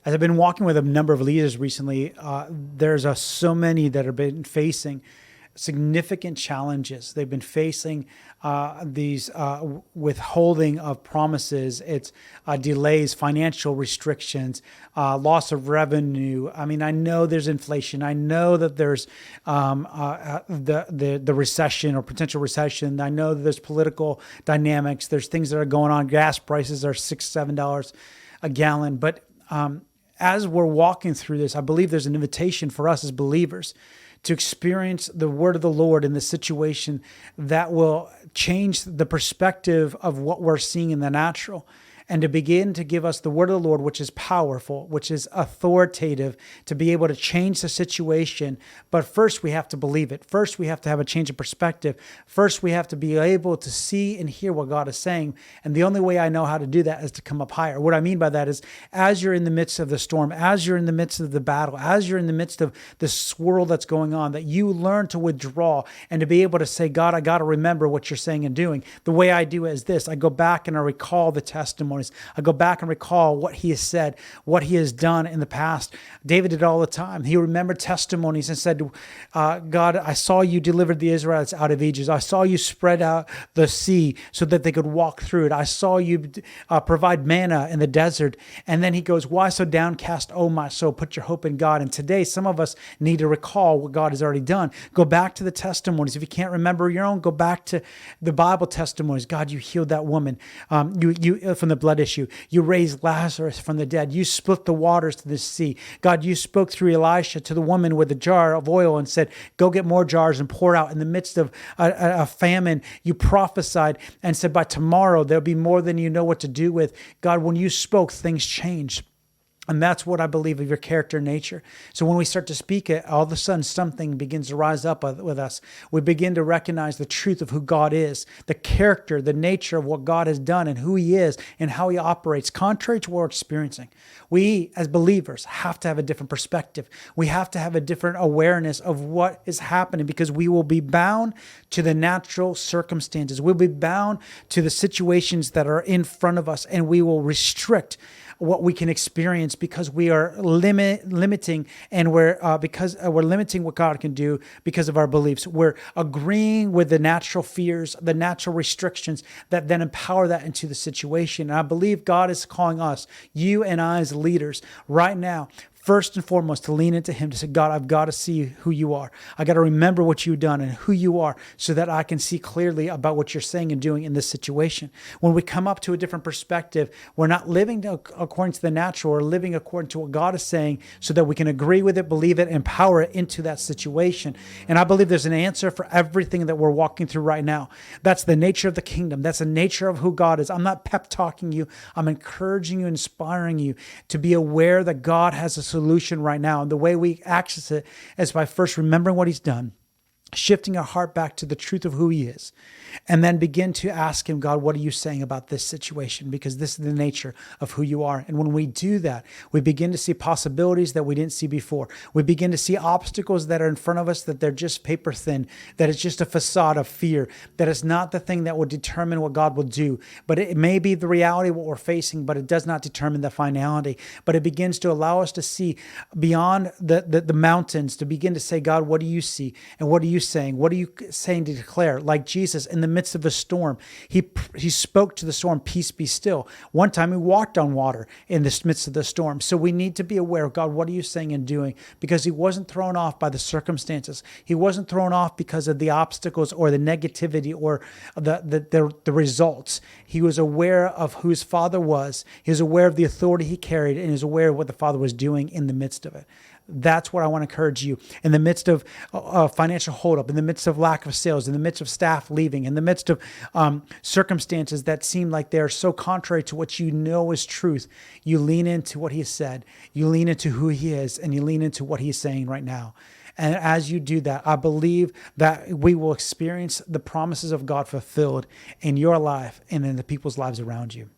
as I've been walking with a number of leaders recently, there's so many that have been facing significant challenges. They've been facing these withholding of promises. It's delays, financial restrictions, loss of revenue. I mean, I know there's inflation. I know that there's the recession or potential recession. I know that there's political dynamics. There's things that are going on. Gas prices are $6, $7 a gallon. But as we're walking through this, I believe there's an invitation for us as believers to experience the word of the Lord in the situation that will change the perspective of what we're seeing in the natural, and to begin to give us the word of the Lord, which is powerful, which is authoritative, to be able to change the situation. But first, we have to believe it. First, we have to have a change of perspective. First, we have to be able to see and hear what God is saying. And the only way I know how to do that is to come up higher. What I mean by that is, as you're in the midst of the storm, as you're in the midst of the battle, as you're in the midst of the swirl that's going on, that you learn to withdraw and to be able to say, God, I got to remember what you're saying and doing. The way I do it is this. I go back and I recall the testimonies. I go back and recall what he has said, what he has done in the past. David did it all the time. He remembered testimonies and said, God, I saw you deliver the Israelites out of Egypt. I saw you spread out the sea so that they could walk through it. I saw you provide manna in the desert. And then he goes, why so downcast, oh my soul? Put your hope in God. And today, some of us need to recall what God has already done. Go back to the testimonies. If you can't remember your own, go back to the Bible testimonies. God, you healed that woman you from the blood issue. You raised Lazarus from the dead. You split the waters to the sea. God, you spoke through Elisha to the woman with a jar of oil and said, go get more jars and pour out in the midst of a famine. You prophesied and said, by tomorrow, there'll be more than you know what to do with. God, when you spoke, things changed. And that's what I believe of your character and nature. So when we start to speak it, all of a sudden something begins to rise up with us. We begin to recognize the truth of who God is, the character, the nature of what God has done and who he is and how he operates, contrary to what we're experiencing. We, as believers, have to have a different perspective. We have to have a different awareness of what is happening, because we will be bound to the natural circumstances. We'll be bound to the situations that are in front of us, and we will restrict what we can experience because we are limiting, and we're limiting what God can do because of our beliefs. We're agreeing with the natural fears, the natural restrictions that then empower that into the situation. And I believe God is calling us, you and I as leaders, right now, first and foremost, to lean into him, to say, God, I've got to see who you are. I got to remember what you've done and who you are so that I can see clearly about what you're saying and doing in this situation. When we come up to a different perspective, we're not living according to the natural, we're living according to what God is saying so that we can agree with it, believe it, and empower it into that situation. And I believe there's an answer for everything that we're walking through right now. That's the nature of the kingdom. That's the nature of who God is. I'm not pep talking you. I'm encouraging you, inspiring you to be aware that God has a solution right now. And the way we access it is by first remembering what he's done, shifting our heart back to the truth of who he is, and then begin to ask him, God, what are you saying about this situation? Because this is the nature of who you are. And when we do that, we begin to see possibilities that we didn't see before. We begin to see obstacles that are in front of us, that they're just paper thin, that it's just a facade of fear, that it's not the thing that will determine what God will do. But it may be the reality of what we're facing, but it does not determine the finality. But it begins to allow us to see beyond the mountains, to begin to say, God, what do you see? And what are you saying? What are you saying to declare? Like Jesus, in the midst of a storm, he spoke to the storm, peace be still. One time he walked on water in the midst of the storm. So we need to be aware of, God, what are you saying and doing? Because he wasn't thrown off by the circumstances. He wasn't thrown off because of the obstacles or the negativity or the results. He was aware of who his Father was. He was aware of the authority he carried, and he was aware of what the Father was doing in the midst of it. That's what I want to encourage you. In the midst of financial holdup, in the midst of lack of sales, in the midst of staff leaving, in the midst of circumstances that seem like they're so contrary to what you know is truth, you lean into what he has said. You lean into who he is, and you lean into what he's saying right now. And as you do that, I believe that we will experience the promises of God fulfilled in your life and in the people's lives around you.